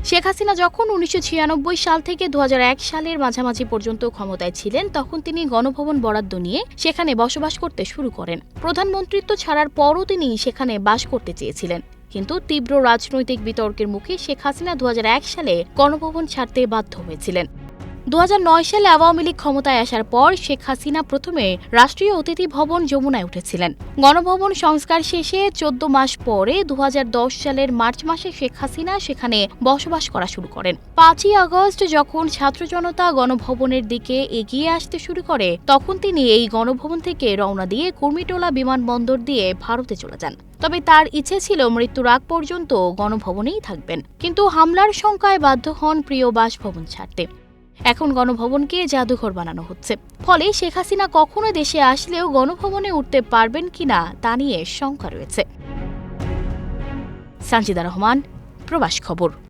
শেখ হাসিনা যখন ১৯৯৬ সাল থেকে ২০০১ সালের মাঝামাঝি পর্যন্ত ক্ষমতায় ছিলেন, তখন তিনি গণভবন বরাদ্দ নিয়ে সেখানে বসবাস করতে শুরু করেন। প্রধানমন্ত্রিত্ব ছাড়ার পরও তিনি সেখানে বাস করতে চেয়েছিলেন, কিন্তু তীব্র রাজনৈতিক বিতর্কের মুখে শেখ হাসিনা ২০০১ সালে গণভবন ছাড়তে বাধ্য হয়েছিলেন। ২০০৯ সালে আওয়ামী লীগ ক্ষমতায় আসার পর শেখ হাসিনা প্রথমে রাষ্ট্রীয় অতিথি ভবন যমুনায় উঠেছিলেন। গণভবন সংস্কার শেষে ১৪ মাস পরে ২০১০ সালের মার্চ মাসে শেখ হাসিনা সেখানে বসবাস করা শুরু করেন। ৫ই আগস্ট যখন ছাত্র জনতা গণভবনের দিকে এগিয়ে আসতে শুরু করে, তখন তিনি এই গণভবন থেকে রওনা দিয়ে কুর্মিটোলা বিমানবন্দর দিয়ে ভারতে চলে যান। তবে তার ইচ্ছে ছিল মৃত্যুর আগ পর্যন্ত গণভবনেই থাকবেন, কিন্তু হামলার শঙ্কায় বাধ্য হন প্রিয় বাসভবন ছাড়তে। এখন গণভবনকে জাদুঘর বানানো হচ্ছে, ফলে শেখ হাসিনা কখনো দেশে আসলেও গণভবনে উঠতে পারবেন কিনা তা নিয়ে শঙ্কা রয়েছে। সানজিদা রহমান, প্রবাস খবর।